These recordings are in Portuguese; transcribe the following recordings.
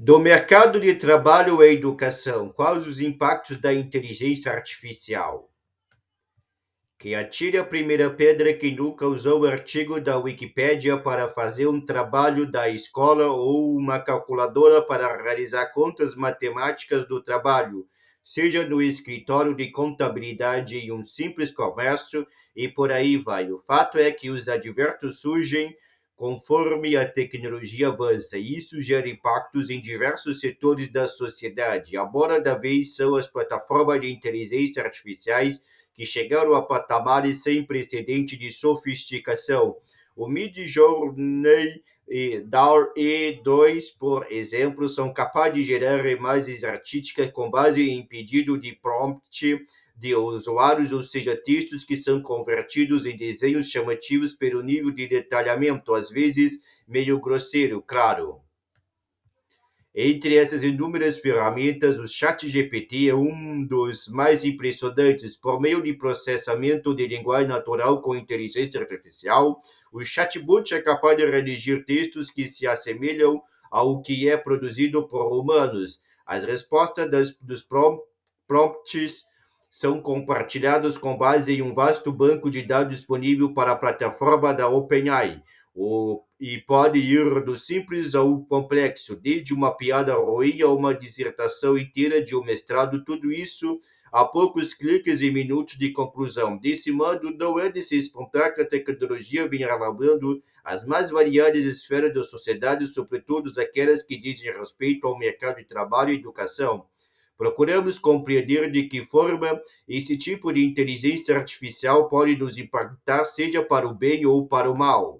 Do mercado de trabalho à educação, quais os impactos da inteligência artificial? Que atire a primeira pedra quem nunca usou o artigo da Wikipédia para fazer um trabalho da escola ou uma calculadora para realizar contas matemáticas do trabalho, seja no escritório de contabilidade em um simples comércio e por aí vai. O fato é que os advertos surgem conforme a tecnologia avança, e isso gera impactos em diversos setores da sociedade. A bola da vez são as plataformas de inteligência artificiais que chegaram a patamares sem precedente de sofisticação. O Midjourney e DALL-E 2, por exemplo, são capazes de gerar imagens artísticas com base em pedido de prompt de usuários, ou seja, textos que são convertidos em desenhos chamativos pelo nível de detalhamento, às vezes meio grosseiro, claro. Entre essas inúmeras ferramentas, o ChatGPT é um dos mais impressionantes. Por meio de processamento de linguagem natural com inteligência artificial, o chatbot é capaz de redigir textos que se assemelham ao que é produzido por humanos. As respostas dos prompts são compartilhadas com base em um vasto banco de dados disponível para a plataforma da OpenAI e pode ir do simples ao complexo, desde uma piada ruim a uma dissertação inteira de um mestrado, tudo isso a poucos cliques e minutos de conclusão. Desse modo, não é de se espantar que a tecnologia venha alabrando as mais variadas esferas da sociedade, sobretudo aquelas que dizem respeito ao mercado de trabalho e educação. Procuramos compreender de que forma esse tipo de inteligência artificial pode nos impactar, seja para o bem ou para o mal.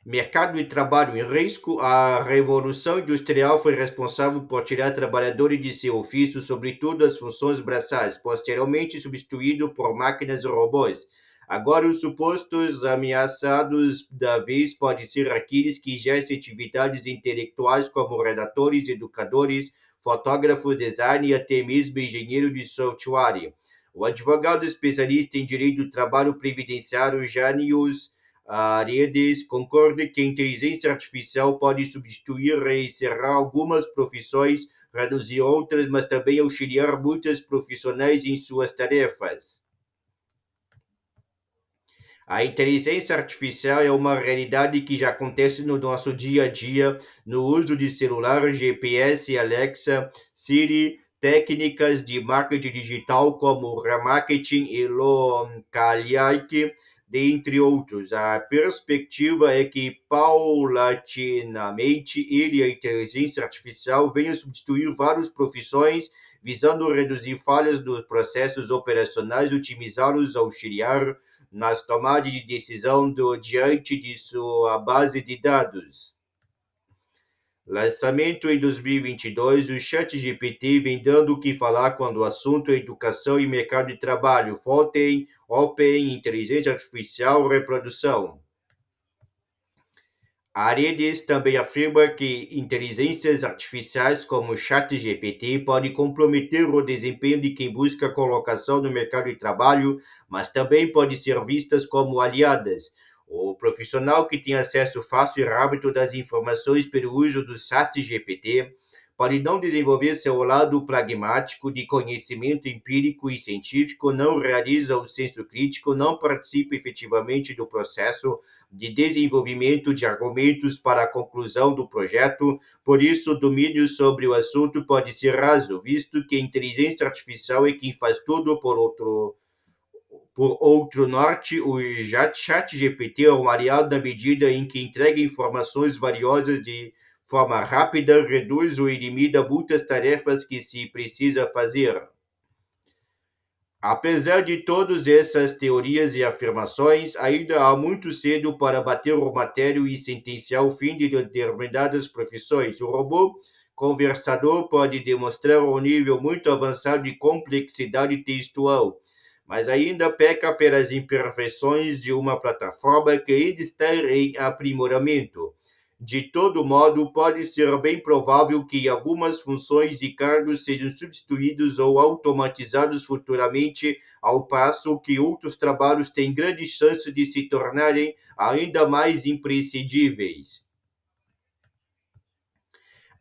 Mercado de trabalho em risco, a Revolução Industrial foi responsável por tirar trabalhadores de seu ofício, sobretudo as funções braçais, posteriormente substituído por máquinas e robôs. Agora, os supostos ameaçados da vez podem ser aqueles que exercem atividades intelectuais como redatores, educadores, fotógrafos, design e até mesmo engenheiro de software. O advogado especialista em direito do trabalho previdenciário Janius Redes concorda que a inteligência artificial pode substituir e encerrar algumas profissões, reduzir outras, mas também auxiliar muitos profissionais em suas tarefas. A inteligência artificial é uma realidade que já acontece no nosso dia a dia, no uso de celular, GPS, Alexa, Siri, técnicas de marketing digital como remarketing e lookalike, dentre outros. A perspectiva é que, paulatinamente, ele, a inteligência artificial, venha substituir várias profissões, visando reduzir falhas dos processos operacionais, otimizá-los, auxiliar nas tomadas de decisão diante de sua base de dados. Lançamento em 2022, o ChatGPT vem dando o que falar quando o assunto é educação e mercado de trabalho. Foco em Open, inteligência artificial, reprodução. A Redes também afirma que inteligências artificiais como o ChatGPT podem comprometer o desempenho de quem busca colocação no mercado de trabalho, mas também podem ser vistas como aliadas. O profissional que tem acesso fácil e rápido das informações pelo uso do ChatGPT pode não desenvolver seu lado pragmático de conhecimento empírico e científico, não realiza o senso crítico, não participa efetivamente do processo de desenvolvimento de argumentos para a conclusão do projeto, por isso o domínio sobre o assunto pode ser raso, visto que a inteligência artificial é quem faz tudo por outro norte, o ChatGPT é um aliado na medida em que entrega informações valiosas de forma rápida, reduz ou elimina muitas tarefas que se precisa fazer. Apesar de todas essas teorias e afirmações, ainda há muito cedo para bater o martelo e sentenciar o fim de determinadas profissões. O robô conversador pode demonstrar um nível muito avançado de complexidade textual, mas ainda peca pelas imperfeições de uma plataforma que ainda está em aprimoramento. De todo modo, pode ser bem provável que algumas funções e cargos sejam substituídos ou automatizados futuramente, ao passo que outros trabalhos têm grande chance de se tornarem ainda mais imprescindíveis.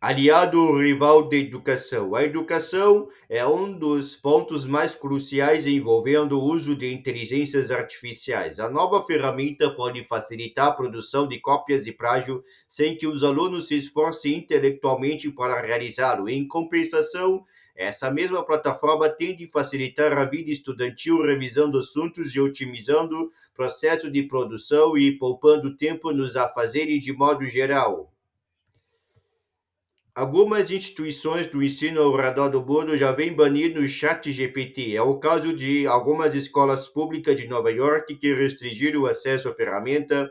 Aliado ou rival da educação. A educação é um dos pontos mais cruciais envolvendo o uso de inteligências artificiais. A nova ferramenta pode facilitar a produção de cópias de plágio sem que os alunos se esforcem intelectualmente para realizá-lo. Em compensação, essa mesma plataforma tende a facilitar a vida estudantil revisando assuntos e otimizando o processo de produção e poupando tempo nos afazeres de modo geral. Algumas instituições do ensino ao redor do mundo já vêm banindo o chat GPT. É o caso de algumas escolas públicas de Nova York que restringiram o acesso à ferramenta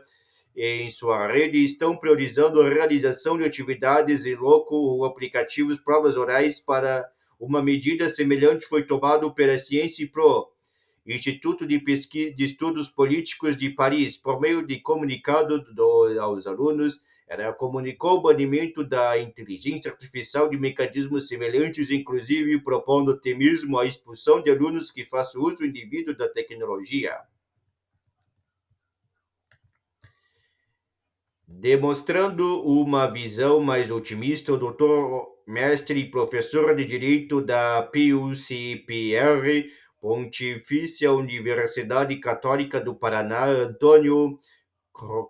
em sua rede e estão priorizando a realização de atividades em loco ou aplicativos provas orais para uma medida semelhante foi tomada pela Ciência Pro, Instituto de Pesquisa de Estudos Políticos de Paris, por meio de comunicado aos alunos, ela comunicou o banimento da inteligência artificial de mecanismos semelhantes, inclusive propondo até mesmo a expulsão de alunos que façam uso indevido da tecnologia. Demonstrando uma visão mais otimista, o doutor, mestre e professor de Direito da PUCPR, Pontifícia Universidade Católica do Paraná, Antônio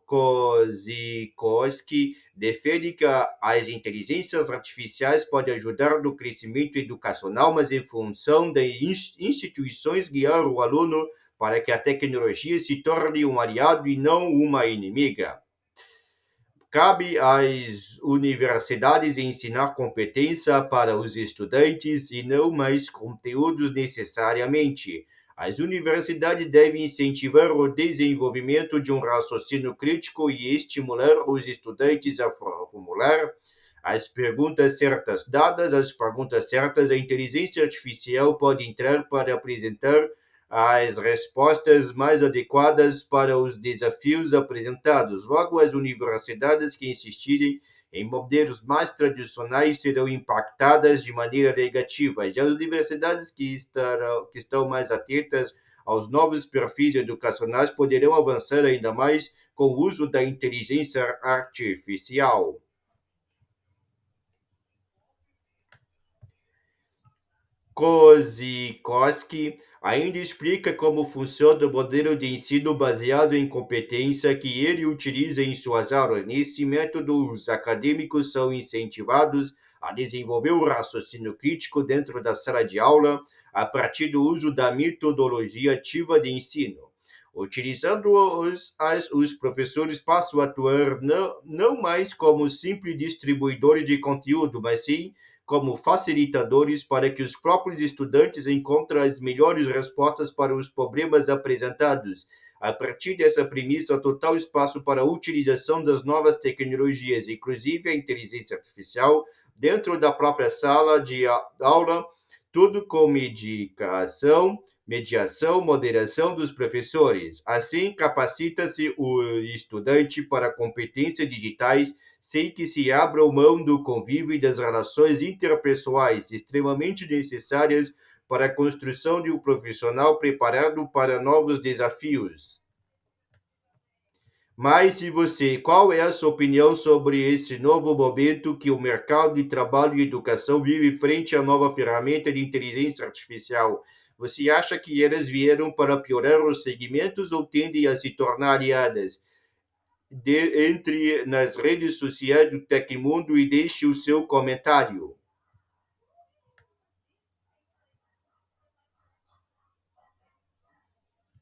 Kozikowski, defende que as inteligências artificiais podem ajudar no crescimento educacional, mas em função das instituições guiar o aluno para que a tecnologia se torne um aliado e não uma inimiga. Cabe às universidades ensinar competência para os estudantes e não mais conteúdos necessariamente. As universidades devem incentivar o desenvolvimento de um raciocínio crítico e estimular os estudantes a formular as perguntas certas. Dadas as perguntas certas, a inteligência artificial pode entrar para apresentar as respostas mais adequadas para os desafios apresentados. Logo, as universidades que insistirem em modelos mais tradicionais serão impactadas de maneira negativa. Já as universidades que estão mais atentas aos novos perfis educacionais poderão avançar ainda mais com o uso da inteligência artificial. Kozikowski ainda explica como funciona o modelo de ensino baseado em competência que ele utiliza em suas aulas. Nesse método, os acadêmicos são incentivados a desenvolver o raciocínio crítico dentro da sala de aula a partir do uso da metodologia ativa de ensino. Utilizando-os professores passam a atuar não mais como simples distribuidores de conteúdo, mas sim como facilitadores para que os próprios estudantes encontrem as melhores respostas para os problemas apresentados. A partir dessa premissa, total espaço para a utilização das novas tecnologias, inclusive a inteligência artificial, dentro da própria sala de aula, tudo com mediação, moderação dos professores. Assim, capacita-se o estudante para competências digitais sem que se abra mão do convívio e das relações interpessoais extremamente necessárias para a construção de um profissional preparado para novos desafios. Mas e você, qual é a sua opinião sobre esse novo momento que o mercado de trabalho e educação vive frente à nova ferramenta de inteligência artificial? Você acha que elas vieram para piorar os segmentos ou tendem a se tornar aliadas? Entre nas redes sociais do Tecmundo e deixe o seu comentário.